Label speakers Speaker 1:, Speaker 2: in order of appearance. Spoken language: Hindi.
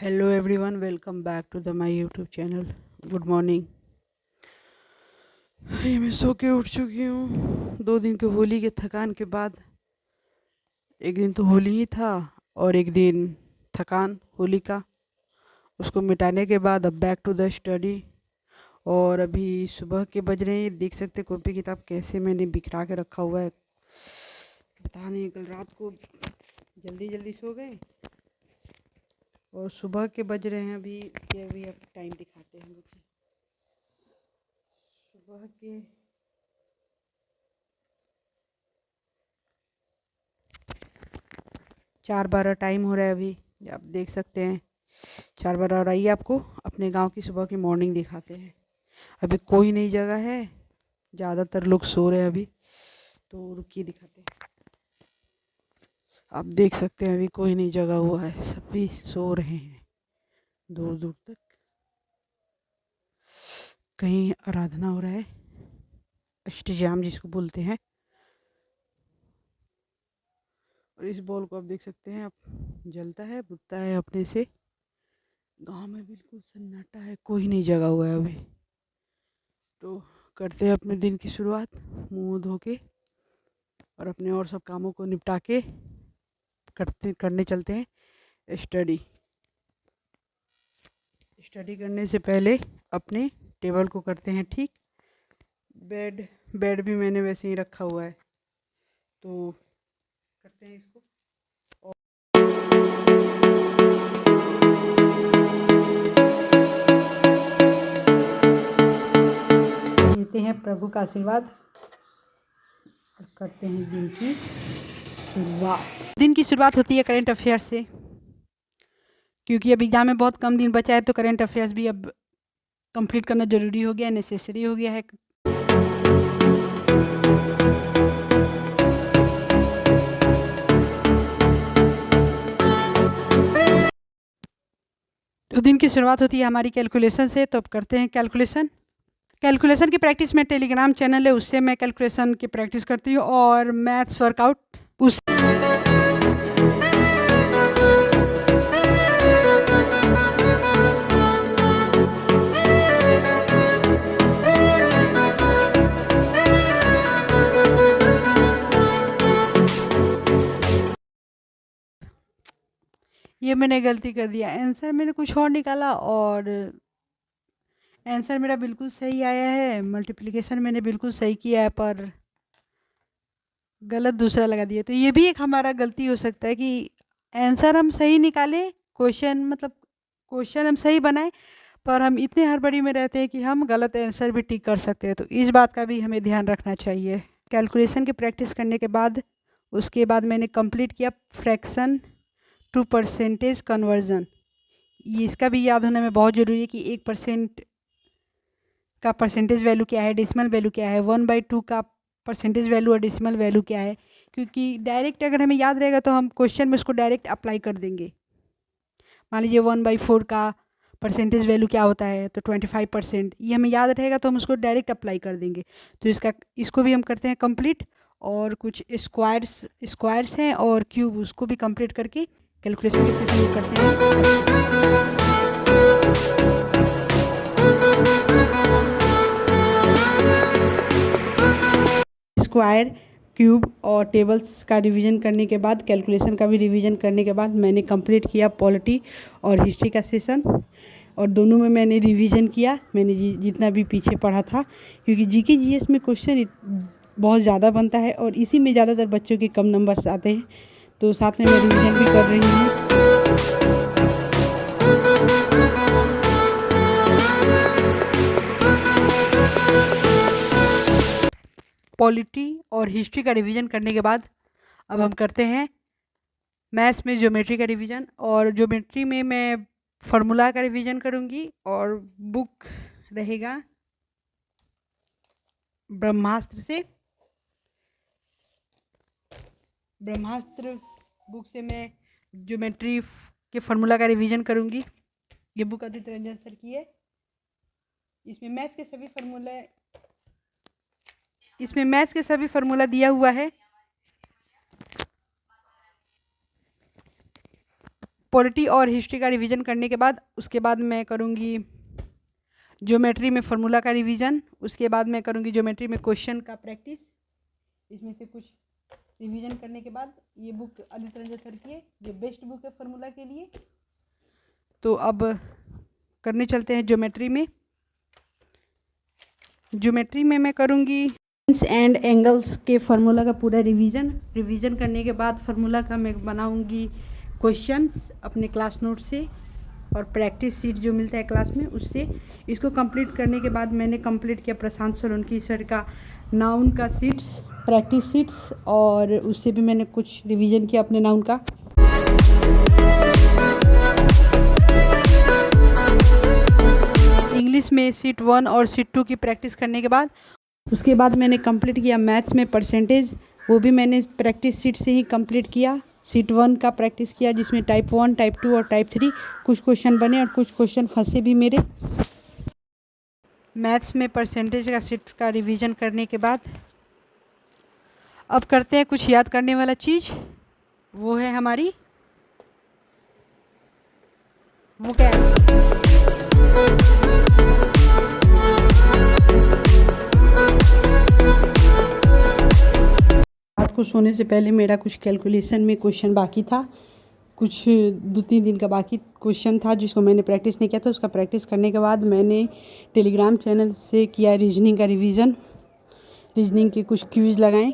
Speaker 1: Hello everyone, welcome back to the my YouTube channel. Good morning. ये मैं सो के उठ चुकी हूँ 2 दिन के होली के थकान के बाद। एक दिन तो होली ही था और एक दिन थकान होली का, उसको मिटाने के बाद अब बैक टू द स्टडी। और अभी सुबह के बज रहे हैं, देख सकते कॉपी किताब कैसे मैंने बिखरा के रखा हुआ है। पता नहीं, कल रात को जल्दी जल्दी सो गए और सुबह के बज रहे हैं अभी। ये अभी अब टाइम दिखाते हैं मुझे सुबह के 4:12 टाइम हो रहा है अभी। आप देख सकते हैं 4:12 और आइए आपको अपने गांव की सुबह की मॉर्निंग दिखाते हैं। अभी कोई नहीं जगह है, ज़्यादातर लोग सो रहे हैं अभी, तो रुकिए दिखाते हैं। आप देख सकते हैं अभी कोई नहीं जगा हुआ है, सभी सो रहे हैं दूर दूर तक। कहीं आराधना हो रहा है, अष्टजाम जिसको बोलते हैं। और इस बॉल को आप देख सकते हैं, आप जलता है बुझता है अपने से। गांव में बिल्कुल सन्नाटा है, कोई नहीं जगा हुआ है अभी। तो करते हैं अपने दिन की शुरुआत मुंह धो के और अपने और सब कामों को निपटा के करने चलते हैं स्टडी। स्टडी करने से पहले अपने टेबल को करते हैं ठीक। बेड बेड भी मैंने वैसे ही रखा हुआ है, तो करते हैं इसको। लेते हैं प्रभु का आशीर्वाद और करते हैं दिन की शुरुआत। दिन की शुरुआत होती है करंट अफेयर्स से, क्योंकि अब एग्जाम में बहुत कम दिन बचा है, तो करंट अफेयर्स भी अब कंप्लीट करना ज़रूरी हो गया, नेसेसरी हो गया है। तो दिन की शुरुआत होती है हमारी कैलकुलेशन से, तो अब करते हैं कैलकुलेशन। कैलकुलेशन की प्रैक्टिस में टेलीग्राम चैनल है, उससे मैं कैलकुलेशन की प्रैक्टिस करती हूँ। और मैथ्स वर्कआउट उस ये मैंने गलती कर दिया, आंसर मैंने कुछ और निकाला और आंसर मेरा बिल्कुल सही आया है। मल्टीप्लिकेशन मैंने बिल्कुल सही किया है पर गलत दूसरा लगा दिया। तो ये भी एक हमारा गलती हो सकता है कि आंसर हम सही निकालें, क्वेश्चन हम सही बनाएं, पर हम इतने हड़बड़ी में रहते हैं कि हम गलत आंसर भी टिक कर सकते हैं। तो इस बात का भी हमें ध्यान रखना चाहिए। कैलकुलेशन की प्रैक्टिस करने के बाद उसके बाद मैंने कंप्लीट किया फ्रैक्शन टू परसेंटेज कन्वर्जन। ये इसका भी याद होना में बहुत ज़रूरी है कि 1% का परसेंटेज वैल्यू क्या है, डेसिमल वैल्यू क्या है, 1/2 का परसेंटेज वैल्यू और डेसिमल वैल्यू क्या है। क्योंकि डायरेक्ट अगर हमें याद रहेगा तो हम क्वेश्चन में उसको डायरेक्ट अप्लाई कर देंगे। मान लीजिए 1/4 का परसेंटेज वैल्यू क्या होता है, तो 25%, ये हमें याद रहेगा तो हम उसको डायरेक्ट अप्लाई कर देंगे। तो इसको भी हम करते हैं कंप्लीट। और कुछ स्क्वायर्स हैं और क्यूब, उसको भी कंप्लीट करके कैलकुलेशन के सेशन करते हैं। स्क्वायर, क्यूब और टेबल्स का रिवीजन करने के बाद, कैलकुलेशन का भी रिवीजन करने के बाद मैंने कंप्लीट किया पॉलिटी और हिस्ट्री का सेशन। और दोनों में मैंने रिवीजन किया, मैंने जितना भी पीछे पढ़ा था, क्योंकि जीके जीएस में क्वेश्चन बहुत ज़्यादा बनता है और इसी में ज़्यादातर बच्चों के कम नंबर्स आते हैं। तो साथ में मैं रिवीजन भी कर रही हूँ। पॉलिटी और हिस्ट्री का रिवीजन करने के बाद अब हम करते हैं मैथ्स में ज्योमेट्री का रिवीजन। और ज्योमेट्री में मैं फार्मूला का रिवीजन करूँगी और बुक रहेगा ब्रह्मास्त्र से। ब्रह्मास्त्र बुक से मैं ज्योमेट्री के फार्मूला का रिवीजन करूँगी। ये बुक अदिति रंजन सर की है। इसमें मैथ्स के सभी फार्मूला दिया हुआ है। पॉलिटी और हिस्ट्री का रिवीजन करने के बाद उसके बाद मैं करूँगी ज्योमेट्री में फार्मूला का रिवीजन। उसके बाद मैं करूँगी ज्योमेट्री में क्वेश्चन का प्रैक्टिस। इसमें से कुछ रिवीजन करने के बाद ये बुक अली तरंजा सर की है, ये बेस्ट बुक है फार्मूला के लिए। तो अब करने चलते हैं ज्योमेट्री में। ज्योमेट्री में मैं करूँगी एंड एंगल्स के फार्मूला का पूरा रिवीजन करने के बाद फार्मूला का मैं बनाऊँगी क्वेश्चंस अपने क्लास नोट से और प्रैक्टिस सीट जो मिलता है क्लास में उससे। इसको कंप्लीट करने के बाद मैंने कंप्लीट किया प्रशांत सोलंकी सर का नाउन का सीट्स, प्रैक्टिस सीट्स, और उससे भी मैंने कुछ रिवीजन किया अपने नाउन का। इंग्लिश में सीट 1 और सीट 2 की प्रैक्टिस करने के बाद उसके बाद मैंने कंप्लीट किया मैथ्स में परसेंटेज, वो भी मैंने प्रैक्टिस सीट से ही कंप्लीट किया। सीट 1 का प्रैक्टिस किया जिसमें टाइप 1, टाइप 2 और टाइप 3 कुछ क्वेश्चन बने और कुछ क्वेश्चन फंसे भी मेरे। मैथ्स में परसेंटेज का सीट का रिवीजन करने के बाद अब करते हैं कुछ याद करने वाला चीज़, वो है हमारी वो क्या है रात को सोने से पहले मेरा कुछ कैलकुलेशन में क्वेश्चन बाकी था, कुछ 2-3 दिन का बाकी क्वेश्चन था जिसको मैंने प्रैक्टिस नहीं किया था। उसका प्रैक्टिस करने के बाद मैंने टेलीग्राम चैनल से किया रीजनिंग का रिवीजन, रीजनिंग के कुछ क्यूज लगाएं